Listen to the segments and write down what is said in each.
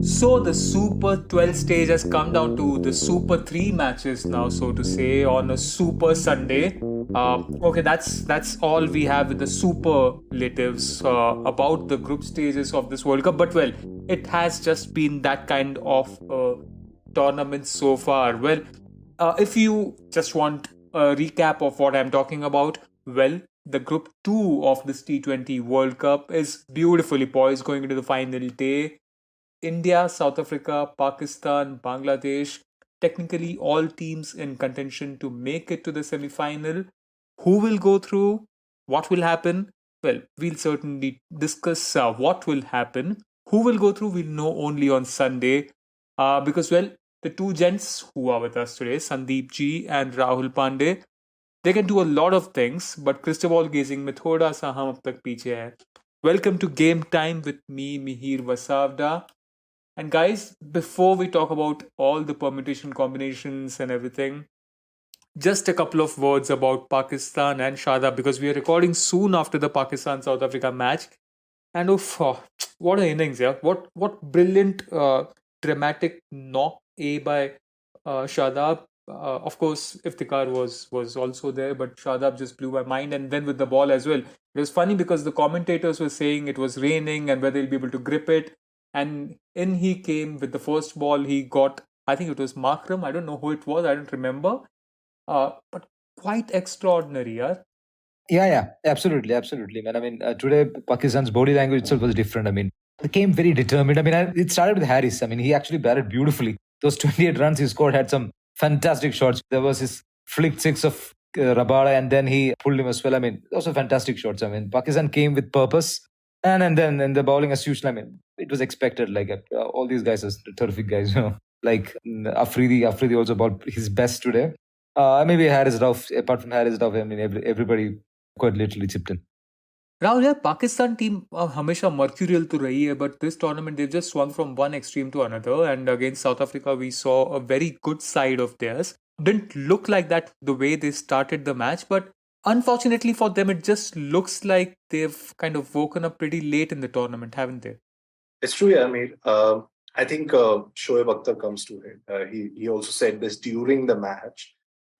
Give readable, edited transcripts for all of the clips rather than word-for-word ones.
So the Super 12 stage has come down to the Super 3 matches now, so to say, on a Super Sunday. Okay, that's all we have with the superlatives about the group stages of this World Cup. But well, it has just been that kind of tournament so far. Well, if you just want a recap of what I'm talking about, well, the Group 2 of this T20 World Cup is beautifully poised going into the final day. India, South Africa, Pakistan, Bangladesh, technically all teams in contention to make it to the semi final. Who will go through? What will happen? Well, we'll certainly discuss what will happen. Who will go through, we'll know only on Sunday. Because, well, the two gents who are with us today, Sandip G and Rahul Pandey, they can do a lot of things, but crystal ball gazing में थोड़ा सा हम अब तक पीछे हैं. Welcome to Game Time with me, Mihir Vasavda. And guys, before we talk about all the permutation combinations and everything, just a couple of words about Pakistan and Shadab because we are recording soon after the Pakistan South Africa match. And what an innings, yeah! What brilliant, dramatic knock A by Shadab. Of course, Iftikhar was also there, but Shadab just blew my mind. And then with the ball as well, it was funny because the commentators were saying it was raining and whether he'll be able to grip it. And in he came with the first ball. He got, I think it was Makram. I don't know who it was. I don't remember. But quite extraordinary, yeah. Yeah, absolutely, man. I mean, today Pakistan's body language itself was different. I mean, they came very determined. I mean, it started with Harris. I mean, he actually batted beautifully. Those 28 runs he scored had some fantastic shots. There was his flick six of Rabada, and then he pulled him as well. I mean, those were fantastic shots. I mean, Pakistan came with purpose, and then in the bowling as usual. I mean, it was expected. Like all these guys are terrific guys. You know, like Afridi also bowled his best today. Maybe Harris Rauf. Apart from Harris Rauf, I mean, everybody quite literally chipped in. Rahul यार Pakistan team हमेशा mercurial तो रही है but this tournament they've just swung from one extreme to another and against South Africa we saw a very good side of theirs. Didn't look like that the way they started the match, but unfortunately for them it just looks like they've kind of woken up pretty late in the tournament, haven't they? It's true, yeah, Amir. I think Shoaib Akhtar comes to it. He also said this during the match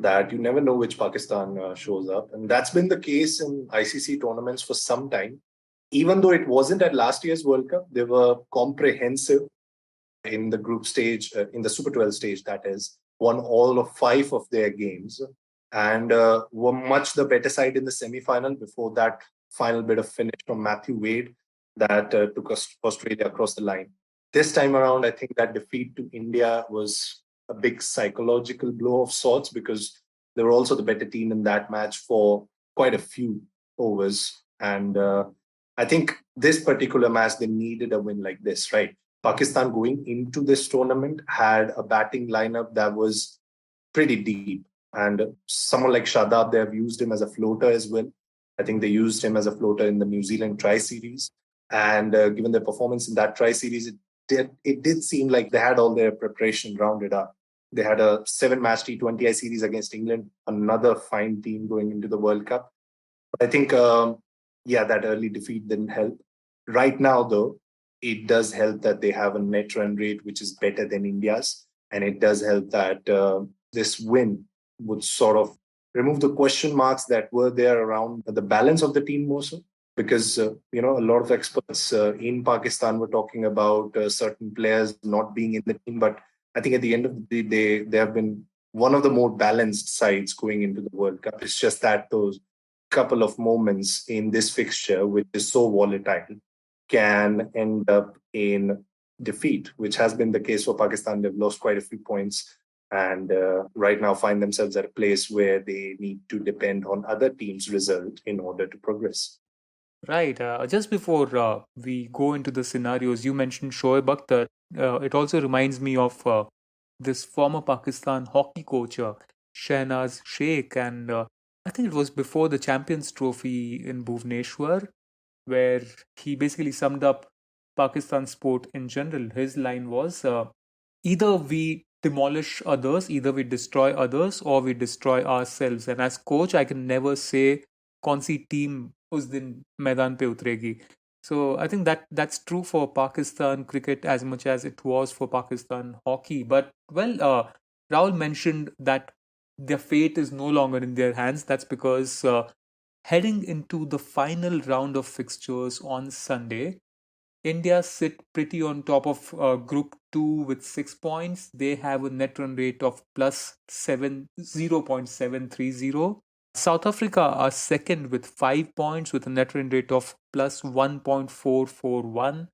that you never know which Pakistan shows up. And that's been the case in ICC tournaments for some time. Even though it wasn't at last year's World Cup, they were comprehensive in the group stage, in the Super 12 stage, that is, won all of 5 of their games and were much the better side in the semi-final before that final bit of finish from Matthew Wade that took Australia across the line. This time around, I think that defeat to India was a big psychological blow of sorts because they were also the better team in that match for quite a few overs. And I think this particular match, they needed a win like this, right? Pakistan going into this tournament had a batting lineup that was pretty deep. And someone like Shadab, they have used him as a floater as well. I think they used him as a floater in the New Zealand tri-series. And given their performance in that tri-series, it did seem like they had all their preparation rounded up. They had a 7-match T20I series against England, another fine team going into the World Cup. But I think, that early defeat didn't help. Right now, though, it does help that they have a net run rate which is better than India's. And it does help that this win would sort of remove the question marks that were there around the balance of the team more so. Because, a lot of experts in Pakistan were talking about certain players not being in the team. But I think at the end of the day, they have been one of the more balanced sides going into the World Cup. It's just that those couple of moments in this fixture, which is so volatile, can end up in defeat, which has been the case for Pakistan. They've lost quite a few points and right now find themselves at a place where they need to depend on other teams' result in order to progress. Right. Just before we go into the scenarios, you mentioned Shoaib Akhtar. It also reminds me of this former Pakistan hockey coach, Shehnaz Sheikh. And I think it was before the Champions Trophy in Bhubaneswar, where he basically summed up Pakistan sport in general. His line was either we demolish others, either we destroy others, or we destroy ourselves. And as coach, I can never say कौन सी team उस दिन मैदान पे उतरेगी. So I think that's true for Pakistan cricket as much as it was for Pakistan hockey. But well, Rahul mentioned that their fate is no longer in their hands. That's because heading into the final round of fixtures on Sunday, India sit pretty on top of Group 2 with 6 points. They have a net run rate of plus 0.730. South Africa are second with 5 points with a net run rate of plus 1.441.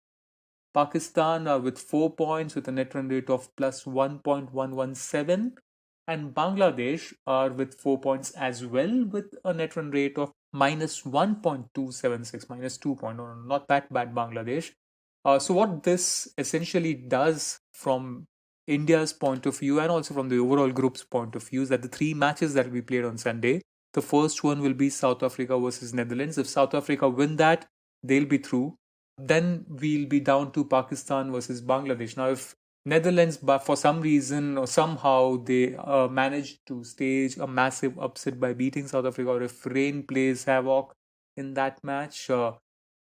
Pakistan are with 4 points with a net run rate of plus 1.117. And Bangladesh are with 4 points as well with a net run rate of minus 1.276, minus 2 point. No, not that bad, Bangladesh. So what this essentially does from India's point of view and also from the overall group's point of view is that the three matches that will be played on Sunday, the first one will be South Africa versus Netherlands. If South Africa win that, they'll be through. Then we'll be down to Pakistan versus Bangladesh. Now, if Netherlands, but for some reason or somehow they manage to stage a massive upset by beating South Africa, or if rain plays havoc in that match,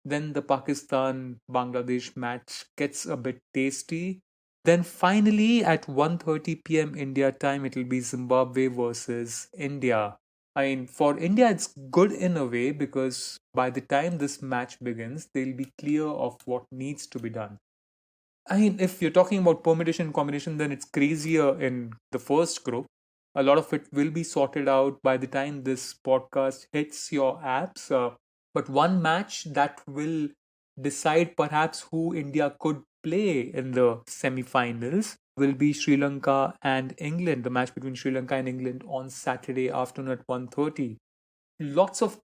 then the Pakistan Bangladesh match gets a bit tasty. Then finally at 1:30 p.m. India time, it will be Zimbabwe versus India. I mean, for India, it's good in a way because by the time this match begins, they'll be clear of what needs to be done. I mean, if you're talking about permutation and combination, then it's crazier in the first group. A lot of it will be sorted out by the time this podcast hits your apps. But one match that will decide perhaps who India could play in the semi-finals will be Sri Lanka and England, the match between Sri Lanka and England on Saturday afternoon at 1:30. Lots of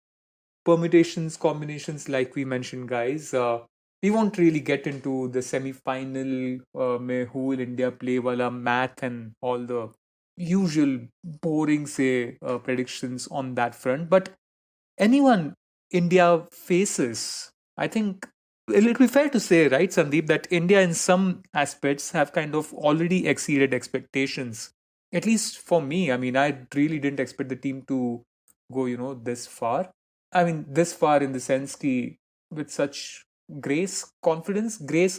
permutations, combinations, like we mentioned, guys. We won't really get into the semi-final, who will India play, wala math and all the usual boring, say, predictions on that front. But anyone India faces, I think it'll be fair to say, right, Sandeep, that India in some aspects have kind of already exceeded expectations. At least for me, I mean, I really didn't expect the team to go, this far. I mean, this far in the sense ki with such grace,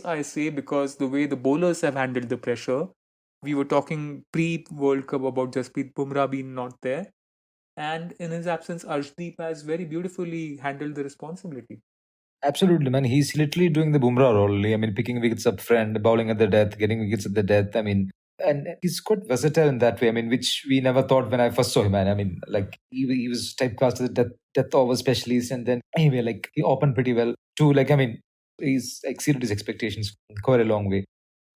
I say, because the way the bowlers have handled the pressure. We were talking pre-World Cup about Jasprit Bumrah being not there. And in his absence, Arshdeep has very beautifully handled the responsibility. Absolutely, man. He's literally doing the Bumrah role. I mean, picking wickets up front, bowling at the death, getting wickets at the death. I mean, and he's quite versatile in that way. I mean, which we never thought when I first saw him, man. I mean, like he was typecast as a death over specialist, and then anyway, like he opened pretty well too. Like, I mean, he's exceeded his expectations quite a long way.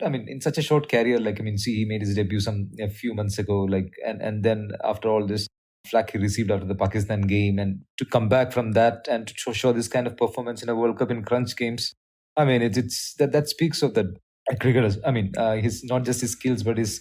I mean, in such a short career, like I mean, see, he made his debut a few months ago, like, and then after all this flack he received after the Pakistan game, and to come back from that and to show this kind of performance in a World Cup in crunch games, I mean, it's that speaks of that cricketers. I mean, his not just his skills, but his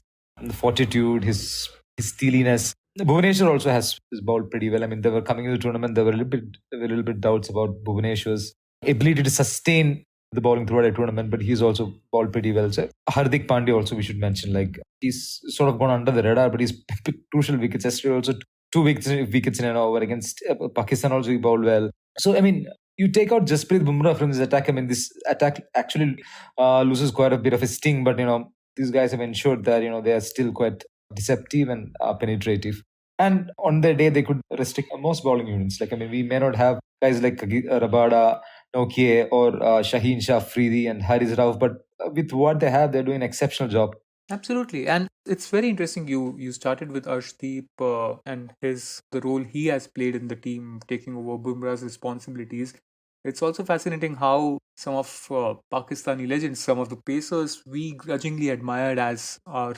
fortitude, his steeliness. Bhuvaneshwar also has bowled pretty well. I mean, they were coming into the tournament, there were a little bit doubts about Bhuvaneshwar's ability to sustain the bowling throughout a tournament, but he's also bowled pretty well. So Hardik Pandey also we should mention, like he's sort of gone under the radar, but he's picked crucial wickets. Yesterday also two wickets in an over against Pakistan. Also he bowled well. So I mean, you take out Jasprit Bumrah from this attack. I mean, this attack actually loses quite a bit of a sting, but these guys have ensured that they are still quite deceptive and penetrative. And on their day, they could restrict most bowling units. Like I mean, we may not have guys like Rabada, Nokia, or Shaheen Shah Afridi and Haris Rauf, but with what they have, they're doing an exceptional job. Absolutely, and it's very interesting. You started with Arshdeep and the role he has played in the team, taking over Bumrah's responsibilities. It's also fascinating how some of Pakistani legends, some of the pacers we grudgingly admired as our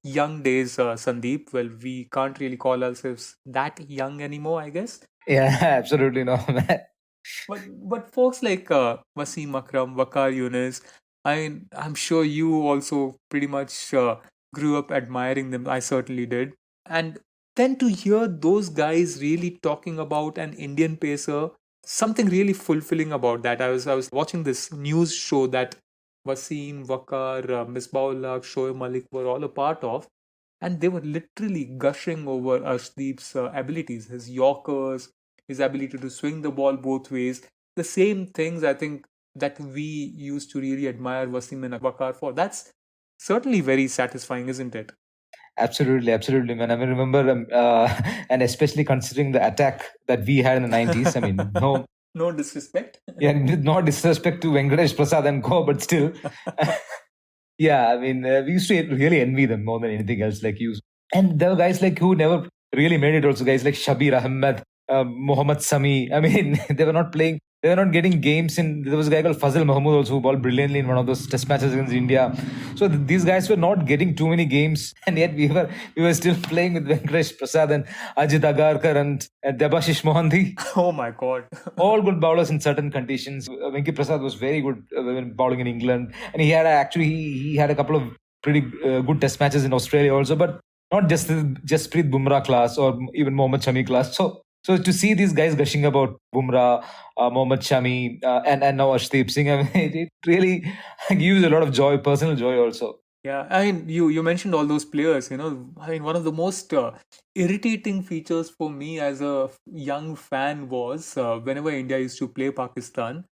young days, Sandeep. Well, we can't really call ourselves that young anymore, I guess. Yeah, absolutely no, man. But folks like Wasim Akram, Waqar Yunus, I'm sure you also pretty much grew up admiring them. I certainly did. And then to hear those guys really talking about an Indian pacer, something really fulfilling about that. I was watching this news show that Wasim, Waqar, Misbah-ul-Haq, Shoaib Malik were all a part of, and they were literally gushing over Arshdeep's abilities, his Yorkers, his ability to swing the ball both ways. the same things I think that we used to really admire Wasim and Waqar for. That's certainly very satisfying, isn't it? Absolutely, absolutely, man. I mean, remember, and especially considering the attack that we had in the 90s. I mean, no, No disrespect. yeah, no disrespect to Venkatesh Prasad and co, but still, yeah, I mean, we used to really envy them more than anything else. Like you, and there were guys like who never really made it. Also, guys like Shabir Ahmed, Mohammad Sami. I mean, they were not playing. They were not getting games in. There was a guy called Fazil Mahmood also who bowled brilliantly in one of those test matches against India. So these guys were not getting too many games, and yet we were still playing with Venkatesh Prasad and Ajit Agarkar and Debashish Mohanty. Oh my God. All good bowlers in certain conditions. Venki Prasad was very good when bowling in England, and he had a couple of pretty good test matches in Australia also, but not just the Jasprit Bumrah class or even Mohammad Shami class. So to see these guys gushing about Bumrah, Mohammad Shami, and now Arshdeep Singh, I mean, it really gives a lot of joy, personal joy also. Yeah, I mean, you mentioned all those players, I mean, one of the most irritating features for me as a young fan was whenever India used to play Pakistan,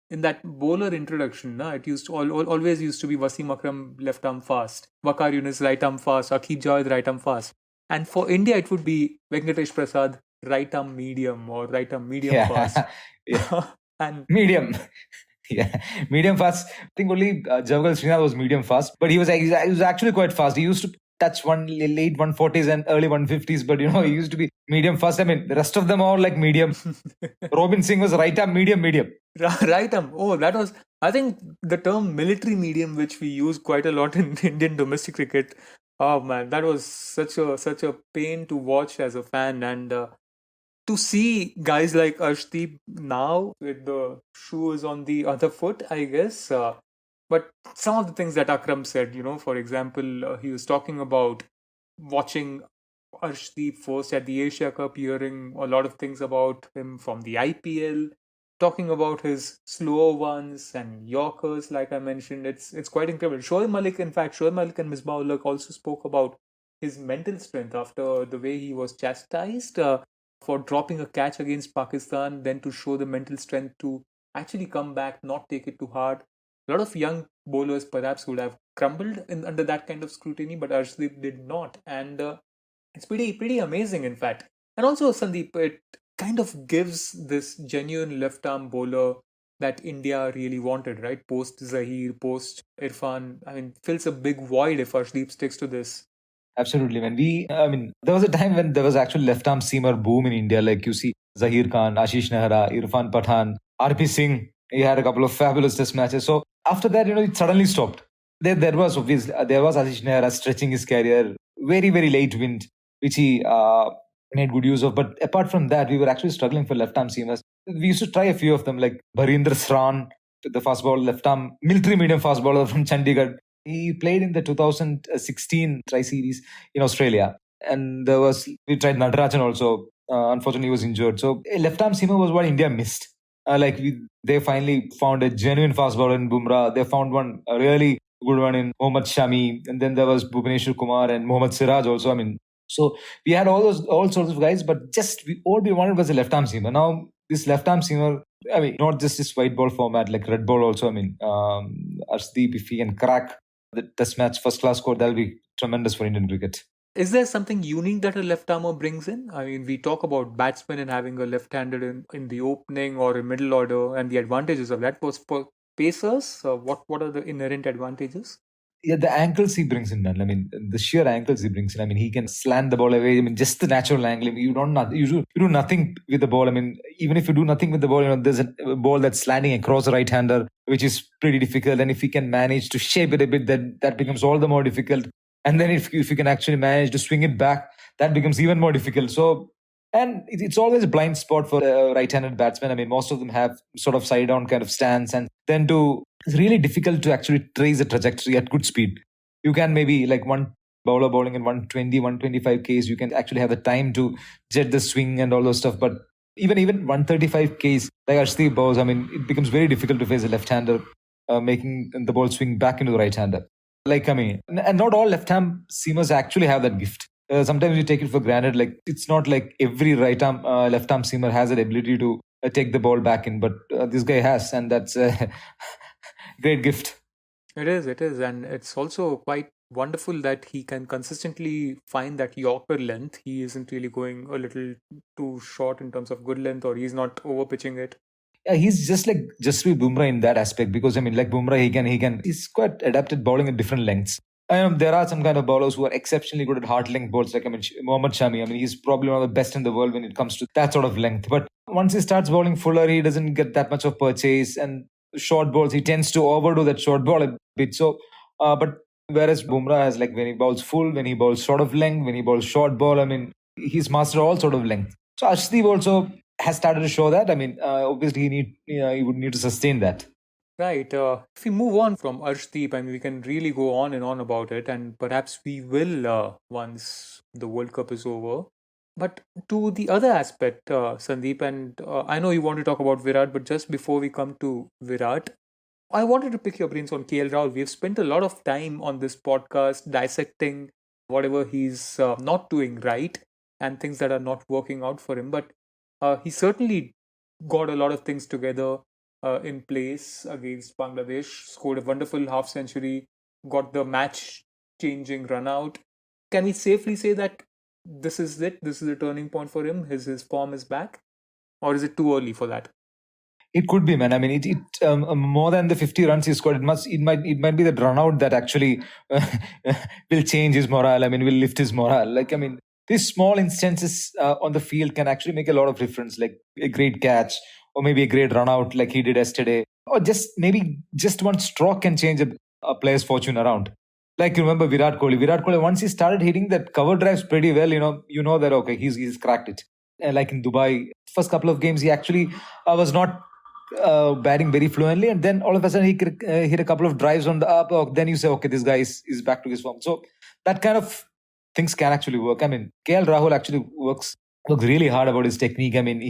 in that bowler introduction, it used to always used to be Wasim Akram left arm fast, Waqar Yunus right arm fast, Akib Javed right arm fast. And for India, it would be Venkatesh Prasad right arm medium or right arm medium fast. Yeah. And Medium. Yeah, medium fast. I think only Javagal Srinath was medium fast, but he was actually quite fast. He used to touch late 140s and early 150s, but he used to be medium fast. I mean, the rest of them are like medium. Robin Singh was right arm medium. Right arm. Oh, that was, I think, the term military medium, which we use quite a lot in Indian domestic cricket. Oh man, that was such a pain to watch as a fan, and to see guys like Arshdeep now with the shoes on the other foot, I guess. But some of the things that Akram said, for example, he was talking about watching Arshdeep first at the Asia Cup, hearing a lot of things about him from the IPL, talking about his slower ones and Yorkers, like I mentioned. It's quite incredible. Shoaib Malik, in fact, Shoaib Malik and Misbah ul Haq also spoke about his mental strength after the way he was chastised for dropping a catch against Pakistan, then to show the mental strength to actually come back, not take it too hard. A lot of young bowlers perhaps would have crumbled under that kind of scrutiny, but Arshdeep did not, and it's pretty amazing, in fact. And also, Sandeep, it kind of gives this genuine left arm bowler that India really wanted, right? Post Zahir, post Irfan. I mean, fills a big void if Arshdeep sticks to this. Absolutely, man. There was a time when there was actually left arm seamer boom in India. Like you see Zahir Khan, Ashish Nehra, Irfan Pathan, RP Singh. He had a couple of fabulous test matches. So after that, it suddenly stopped. There was Ashish Nehra stretching his career, very very late wind, which he made good use of. But apart from that, we were actually struggling for left arm seamers. We used to try a few of them, like Barinder Sran, the fast ball left arm military medium fast bowler from Chandigarh. He played in the 2016 tri-series in Australia. And we tried Natarajan also. Unfortunately, he was injured. So a left-arm seamer was what India missed. They finally found a genuine fast bowler in Bumrah. They found a really good one in Mohammad Shami. And then there was Bhubaneswar Kumar and Mohammad Siraj also. So we had all sorts of guys, but all we wanted was a left-arm seamer. Now, this left-arm seamer, not just this white ball format, like red ball also. Arshdeep, if he can crack the test match first class score, that'll be tremendous for Indian cricket. Is there something unique that a left armer brings in? I mean, we talk about batsmen and having a left-handed in the opening or a middle order and the advantages of that. For pacers, what are the inherent advantages? Yeah, the ankles he brings in, man. The sheer ankles he brings in. He can slant the ball away. Just the natural angle. You do nothing with the ball. Even if you do nothing with the ball, there's a ball that's slanting across the right-hander, which is pretty difficult. And if he can manage to shape it a bit, that becomes all the more difficult. And then if you can actually manage to swing it back, that becomes even more difficult. So, and it's always a blind spot for a right-handed batsman. Most of them have sort of side-down kind of stance, and then it's really difficult to actually trace a trajectory at good speed. You can maybe like one bowler bowling in 120, 125 Ks, you can actually have the time to jet the swing and all those stuff. But even 135 Ks, like Arshdeep bowls, it becomes very difficult to face a left-hander, making the ball swing back into the right-hander. And not all left-arm seamers actually have that gift. Sometimes you take it for granted. Like it's not like every left-arm seamer has that ability to take the ball back in. But this guy has, and that's a great gift. It is. And it's also quite wonderful that he can consistently find that Yorker length. He isn't really going a little too short in terms of good length, or he's not over pitching it. Yeah, he's just like Jasprit Bumrah in that aspect, because I mean, like Bumrah, he's quite adapted bowling at different lengths. There are some kind of bowlers who are exceptionally good at hard length bowls, like I mean, Mohammad Shami. I mean, he's probably one of the best in the world when it comes to that sort of length. But once he starts bowling fuller, he doesn't get that much of purchase, and short balls, he tends to overdo that short ball a bit. So, but whereas Bumrah has, like, when he bowls full, when he bowls sort of length, when he bowls short ball, I mean, he's mastered all sort of length. So Arshdeep also has started to show that. I mean, obviously he would need to sustain that. Right. If we move on from Arshdeep, I mean, we can really go on and on about it, and perhaps we will once the World Cup is over. But to the other aspect, Sandeep, and I know you want to talk about Virat, but just before we come to Virat, I wanted to pick your brains on KL Rahul. We have spent a lot of time on this podcast dissecting whatever he's not doing right and things that are not working out for him. But he certainly got a lot of things together in place against Bangladesh, scored a wonderful half century, got the match changing run out. Can we safely say that this is it? This is a turning point for him? His form is back? Or is it too early for that? It could be, man. I mean, more than the 50 runs he scored, it might be that run out that actually will change his morale. I mean, will lift his morale. Like, I mean, these small instances on the field can actually make a lot of difference. Like a great catch, or maybe a great run out like he did yesterday, or just one stroke can change a player's fortune around. Like, you remember Virat Kohli. Virat Kohli, once he started hitting that cover drives pretty well, you know that, okay, he's cracked it. Like in Dubai, first couple of games, he actually was not batting very fluently, and then all of a sudden he hit a couple of drives on the up. Then you say, okay, this guy is back to his form. So that kind of things can actually work. I mean, KL Rahul actually works really hard about his technique. I mean,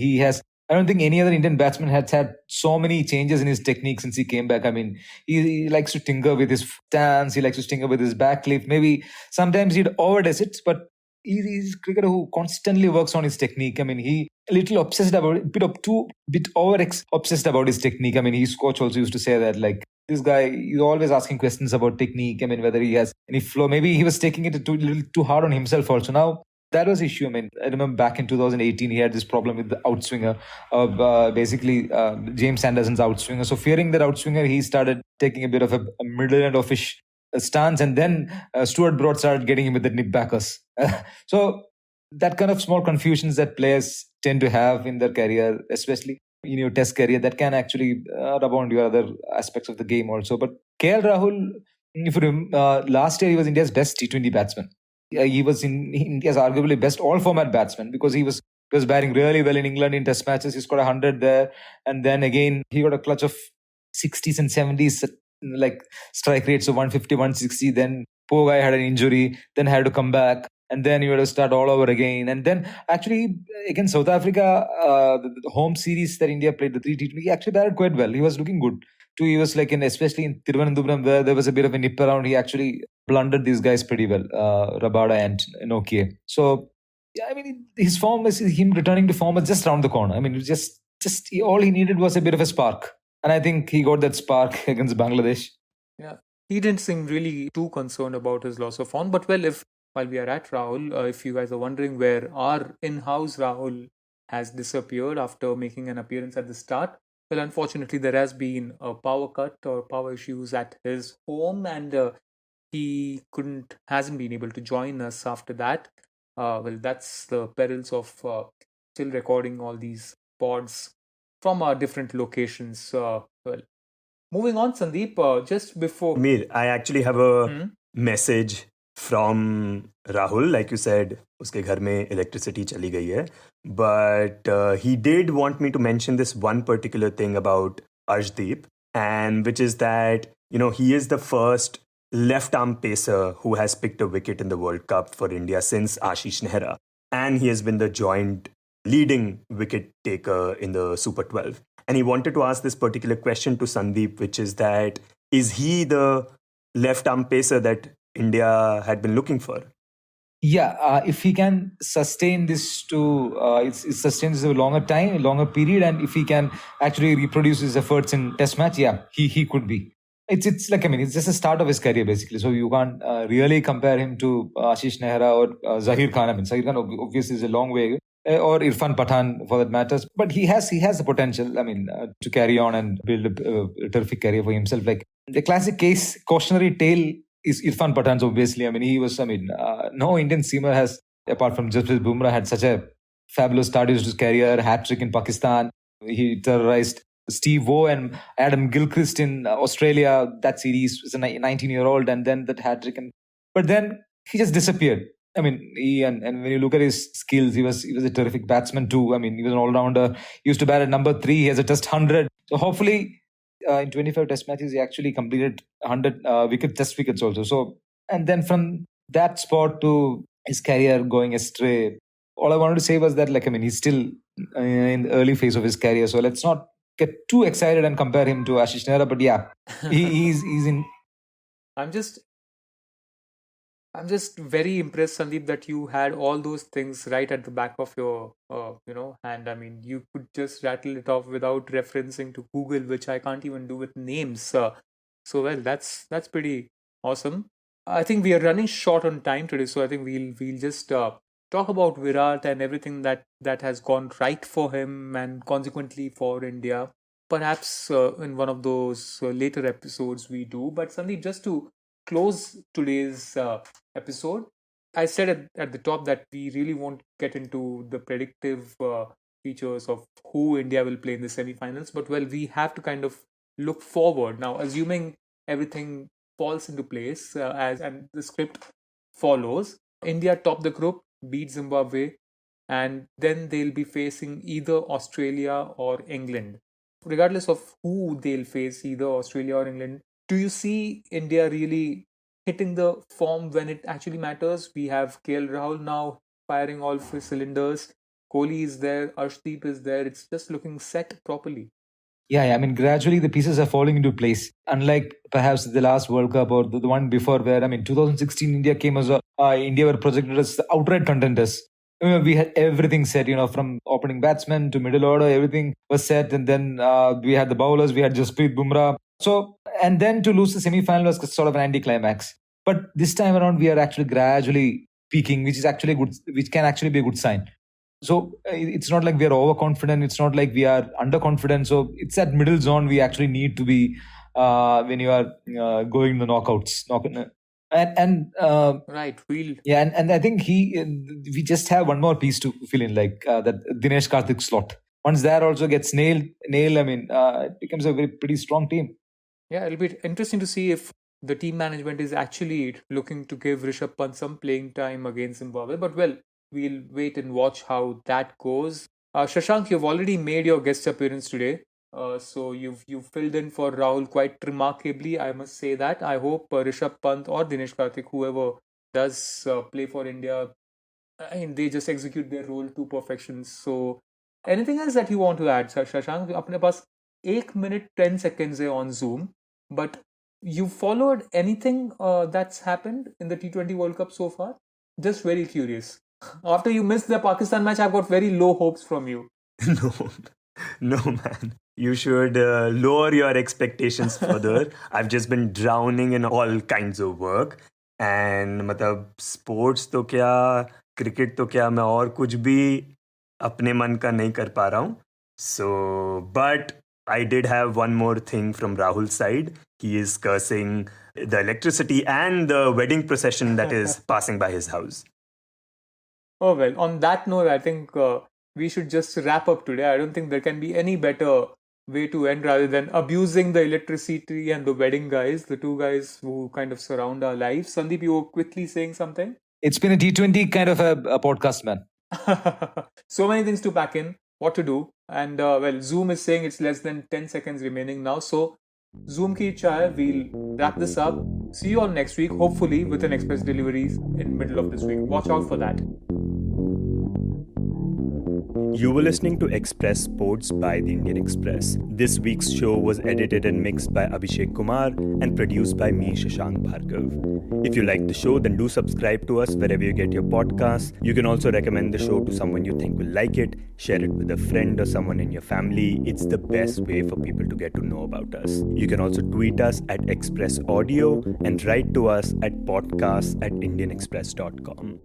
I don't think any other Indian batsman has had so many changes in his technique since he came back. I mean, he likes to tinker with his stance. He likes to tinker with his back clip. Maybe sometimes he'd overdoes it, but he's a cricketer who constantly works on his technique. I mean, he a little obsessed about it, bit obsessed about his technique. I mean, his coach also used to say that, like, this guy, he's always asking questions about technique. I mean, whether he has any flow. Maybe he was taking it a little too hard on himself also. Now, that was issue. I mean, I remember back in 2018, he had this problem with the outswinger of James Anderson's outswinger. So fearing that outswinger, he started taking a bit of a middle and offish stance, and then Stuart Broad started getting him with the nip backers. So that kind of small confusions that players tend to have in their career, especially in your test career, that can actually rub on your other aspects of the game also. But KL Rahul, if you remember, last year he was India's best T20 batsman. He was in India's arguably best all-format batsman, because he was batting really well in England in test matches. He scored 100 there, and then again he got a clutch of 60s and 70s, like strike rates of 150, 160. Then poor guy had an injury, then had to come back, and then you had to start all over again. And then actually against South Africa, the home series that India played, the 3T20, he actually batted quite well. He was looking good. He was like especially in Thiruvananthapuram, where there was a bit of a nip around. He actually blundered these guys pretty well, Rabada and Nokia. So yeah, I mean, his form is him returning to form was just around the corner. I mean, all he needed was a bit of a spark, and I think he got that spark against Bangladesh. Yeah, he didn't seem really too concerned about his loss of form. But well, while we are at Rahul, if you guys are wondering where our in-house Rahul has disappeared after making an appearance at the start, well, unfortunately, there has been a power cut or power issues at his home, and he hasn't been able to join us after that. Well, that's the perils of still recording all these pods from our different locations. Well, moving on, Sandeep, just before... Mihir, I actually have a message from Rahul. Like you said, uske ghar mein electricity chali gayi hai. But he did want me to mention this one particular thing about Arshdeep, and which is that, he is the first left-arm pacer who has picked a wicket in the World Cup for India since Ashish Nehra. And he has been the joint leading wicket taker in the Super 12. And he wanted to ask this particular question to Sandeep, which is that, is he the left-arm pacer that India had been looking for? Yeah, if he can sustain this to it sustains a longer period, and if he can actually reproduce his efforts in Test match, yeah, he could be. It's like, I mean, it's just the start of his career basically. So you can't really compare him to Ashish Nehra or Zahir Khan. I mean, Zahir Khan obviously is a long way, or Irfan Pathan for that matters. But he has the potential. I mean, to carry on and build a terrific career for himself. Like the classic case, cautionary tale is Irfan Pathan, obviously. I mean, he was, no Indian seamer has, apart from Jasprit Bumrah, had such a fabulous start to his career, hat-trick in Pakistan. He terrorized Steve Waugh and Adam Gilchrist in Australia. That series was a 19-year-old, and then that hat-trick. But then he just disappeared. I mean, and when you look at his skills, he was a terrific batsman too. I mean, he was an all-rounder. He used to bat at number 3. He has a test 100. So hopefully, in 25 test matches, he actually completed 100 test wickets also. So, and then from that spot to his career going astray, all I wanted to say was that, like, I mean, he's still in the early phase of his career. So let's not get too excited and compare him to Ashish Nehra. But yeah, he's in. I'm just very impressed, Sandeep, that you had all those things right at the back of your, hand. I mean, you could just rattle it off without referencing to Google, which I can't even do with names. So, well, that's pretty awesome. I think we are running short on time today, so I think we'll just talk about Virat and everything that has gone right for him and consequently for India. Perhaps in one of those later episodes we do. But Sandeep, just to close today's episode, I said at the top that we really won't get into the predictive features of who India will play in the semi-finals, but well, we have to kind of look forward now, assuming everything falls into place and the script follows. India top the group, beat Zimbabwe, and then they'll be facing either Australia or England. Regardless of who they'll face, either Australia or England, do you see India really hitting the form when it actually matters? We have KL Rahul now firing all his cylinders. Kohli is there, Arshdeep is there. It's just looking set properly. Yeah, I mean, gradually the pieces are falling into place. Unlike perhaps the last World Cup or the one before, where, I mean, 2016 India came as India were projected as the outright contenders. We had everything set, from opening batsmen to middle order, everything was set. And then we had the bowlers, we had Jasprit Bumrah. So, and then to lose the semi-final was sort of an anticlimax. But this time around, we are actually gradually peaking, which is actually good, which can actually be a good sign. So it's not like we are overconfident. It's not like we are underconfident. So it's that middle zone we actually need to be when you are going the knockouts. Right, we'll. Yeah, and I think we just have one more piece to fill in, like that Dinesh Karthik slot. Once that also gets nailed, I mean, it becomes a pretty strong team. Yeah, it'll be interesting to see if the team management is actually looking to give Rishabh Pant some playing time against Zimbabwe. But well, we'll wait and watch how that goes. Shashank, you've already made your guest appearance today. So you've filled in for Rahul quite remarkably, I must say that. I hope Rishabh Pant or Dinesh Karthik, whoever does play for India, they just execute their role to perfection. So anything else that you want to add, Shashank? अपने पास 1 minute 10 seconds है on Zoom, but you followed anything that's happened in the T20 World Cup so far? Just very curious. After you missed the Pakistan match, I've got very low hopes from you. No, man. You should lower your expectations further. I've just been drowning in all kinds of work. And मतलब sports तो क्या, cricket तो क्या, मैं और कुछ भी अपने मन का नहीं कर पा रहा हूँ. So, but I did have one more thing from Rahul's side. He is cursing the electricity and the wedding procession that is passing by his house. Oh, well, on that note, I think we should just wrap up today. I don't think there can be any better way to end rather than abusing the electricity and the wedding guys, the two guys who kind of surround our lives. Sandeep, you were quickly saying something? It's been a T20 kind of a podcast, man. So many things to pack in, what to do. And well, Zoom is saying it's less than 10 seconds remaining now. So Zoom ki ichha hai, we'll wrap this up. See you all next week, hopefully with an express deliveries in middle of this week. Watch out for that. You were listening to Express Sports by the Indian Express. This week's show was edited and mixed by Abhishek Kumar and produced by me, Shashank Bhargav. If you like the show, then do subscribe to us wherever you get your podcasts. You can also recommend the show to someone you think will like it, share it with a friend or someone in your family. It's the best way for people to get to know about us. You can also tweet us at Express Audio and write to us at podcasts@indianexpress.com.